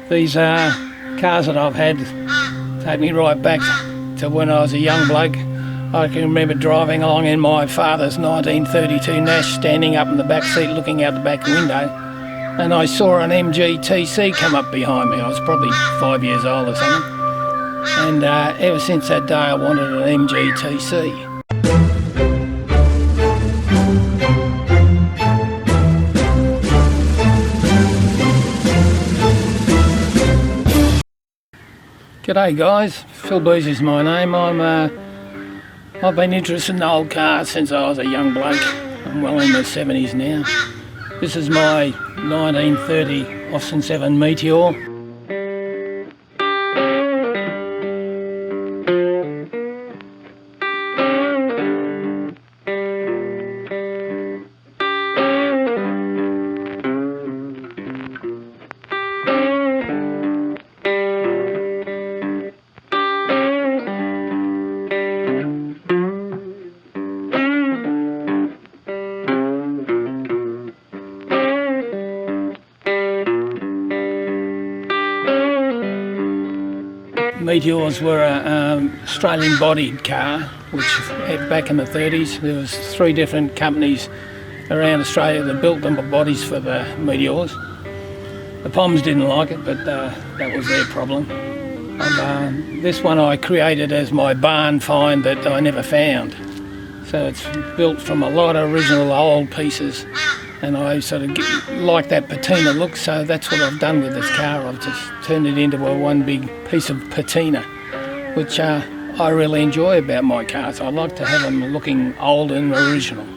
These cars that I've had take me right back to when I was a young bloke. I can remember driving along in my father's 1932 Nash, standing up in the back seat looking out the back window, and I saw an MGTC come up behind me. I was probably 5 years old or something, and ever since that day I wanted an MGTC. G'day guys, Phil Bees is my name. I've been interested in old cars since I was a young bloke. I'm well in my 70s now. This is my 1930 Austin 7 Meteor. Meteors were an Australian bodied car, which back in the 30s there was 3 different companies around Australia that built them bodies for the Meteors. The Poms didn't like it, but that was their problem. And, this one I created as my barn find that I never found. So it's built from a lot of original old pieces, and I sort of like that patina look, so that's what I've done with this car. I've just turned it into one big piece of patina, which I really enjoy about my cars. I like to have them looking old and original.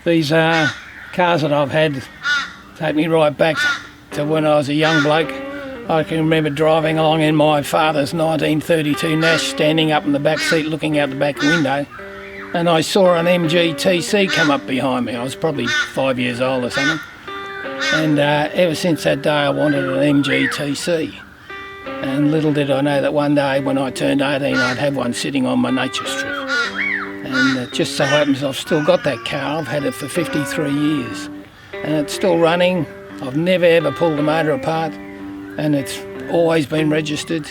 These cars that I've had take me right back to when I was a young bloke. I can remember driving along in my father's 1932 Nash, standing up in the back seat looking out the back window, and I saw an MGTC come up behind me. I was probably 5 years old or something, and ever since that day I wanted an MGTC. And little did I know that one day when I turned 18 I'd have one sitting on my nature strip. And it just so happens I've still got that car. I've had it for 53 years and it's still running. I've never ever pulled the motor apart, and it's always been registered,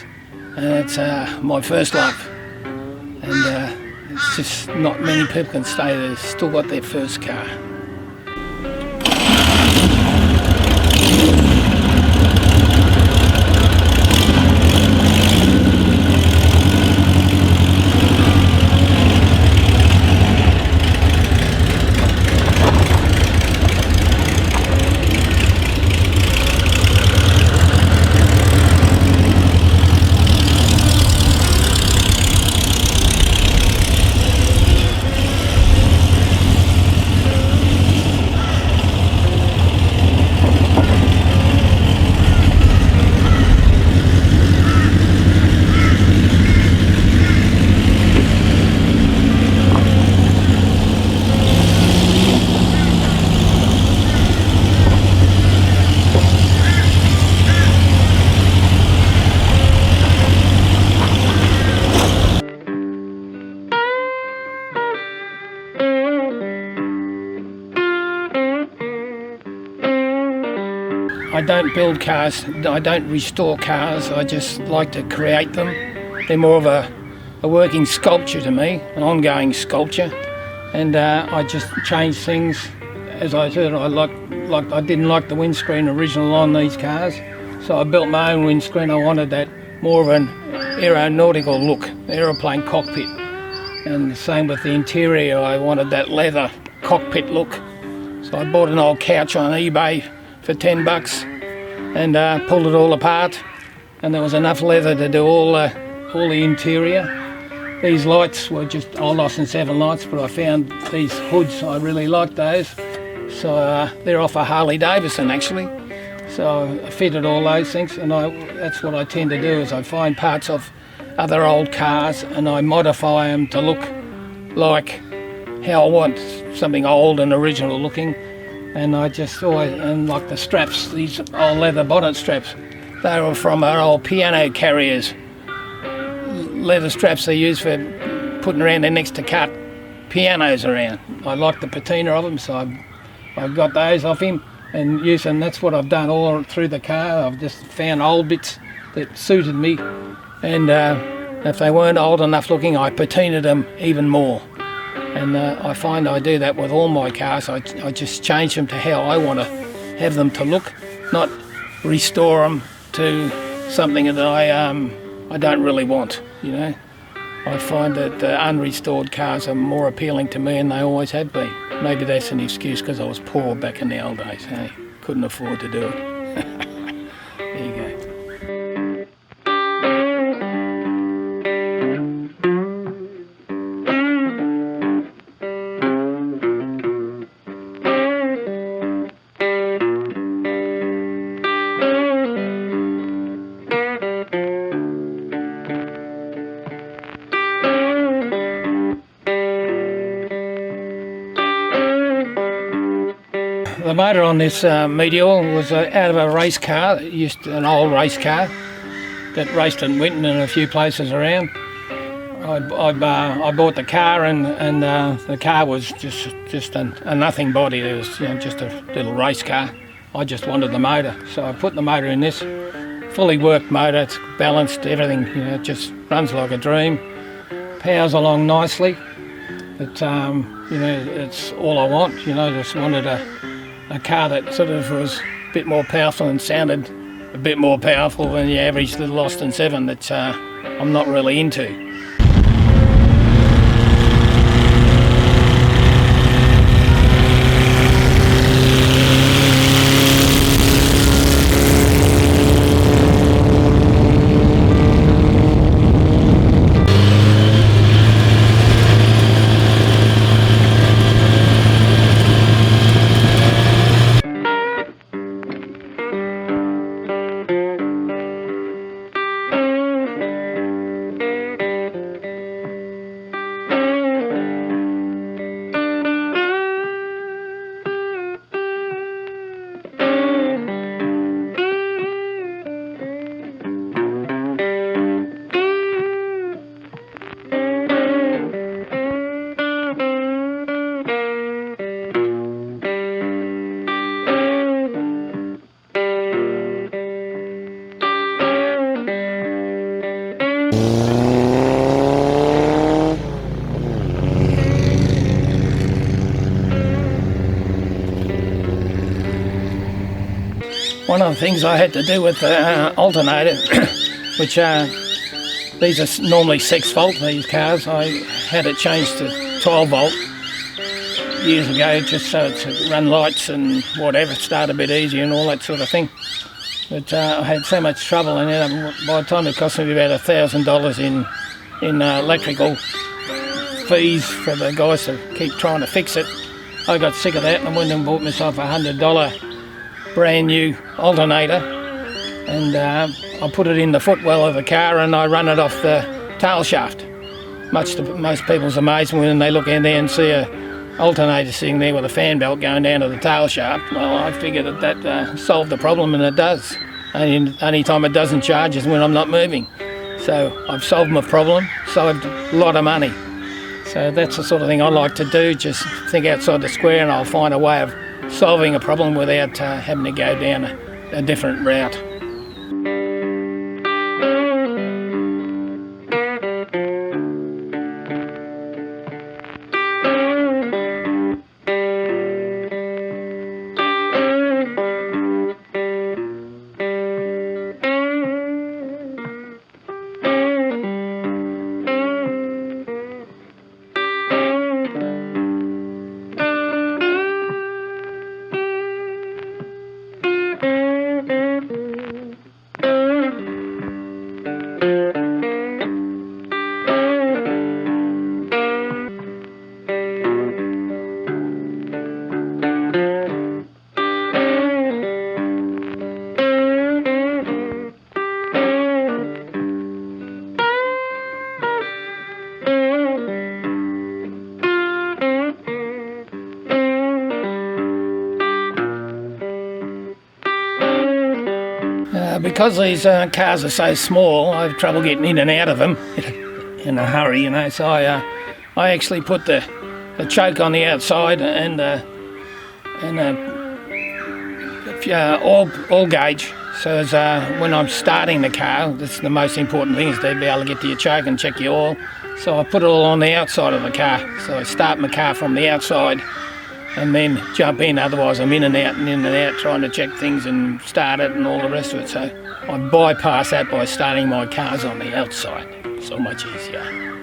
and it's my first love. And it's just not many people can say they've still got their first car. don't build cars, I don't restore cars, I just like to create them. They're more of a working sculpture to me, an ongoing sculpture, and I just change things. As I said, I didn't like the windscreen original on these cars, so I built my own windscreen. I wanted that more of an aeronautical look, aeroplane cockpit, and the same with the interior. I wanted that leather cockpit look, so I bought an old couch on eBay for $10 and pulled it all apart, and there was enough leather to do all the interior. These lights were just old Austin 7 lights, but I found these hoods, I really liked those, so they're off a Harley Davidson actually. So I fitted all those things, and that's what I tend to do, is I find parts of other old cars and I modify them to look like how I want, something old and original looking. And I just always, and like the straps, these old leather bonnet straps, they were from our old piano carriers. Leather straps they use for putting around their necks to cut pianos around. I like the patina of them, so I got those off him and used them. That's what I've done all through the car. I've just found old bits that suited me, and if they weren't old enough looking, I patinaed them even more. And I find I do that with all my cars. I just change them to how I want to have them to look, not restore them to something that I don't really want, you know. I find that unrestored cars are more appealing to me, and they always have been. Maybe that's an excuse because I was poor back in the old days, hey? Couldn't afford to do it. There you go. The motor on this Meteor was out of a race car, an old race car that raced in Winton and a few places around. I bought the car, and the car was just a nothing body. It was just a little race car. I just wanted the motor, so I put the motor in this fully worked motor. It's balanced, everything. It just runs like a dream. Powers along nicely. It's all I want. Just wanted a car that sort of was a bit more powerful and sounded a bit more powerful than the average little Austin 7 that I'm not really into. One of the things I had to do with the alternator, which these are normally 6 volt, these cars, I had it changed to 12 volt years ago, just so to run lights and whatever, start a bit easier and all that sort of thing. But I had so much trouble, and by the time it cost me about $1,000 in electrical fees for the guys to keep trying to fix it, I got sick of that and went and bought myself a $100 brand new alternator, and I put it in the footwell of the car and I run it off the tail shaft. Much to most people's amazement when they look in there and see a alternator sitting there with a fan belt going down to the tail shaft. Well, I figured that solved the problem, and it does. Only time it doesn't charge is when I'm not moving. So I've solved my problem, saved a lot of money. So that's the sort of thing I like to do, just think outside the square, and I'll find a way of solving a problem without having to go down a different route. Because these cars are so small, I have trouble getting in and out of them in a hurry, you know. So I actually put the choke on the outside and oil gauge. So as when I'm starting the car, that's the most important thing, is to be able to get to your choke and check your oil. So I put it all on the outside of the car. So I start my car from the outside and then jump in, otherwise I'm in and out trying to check things and start it and all the rest of it. So I bypass that by starting my cars on the outside. So much easier.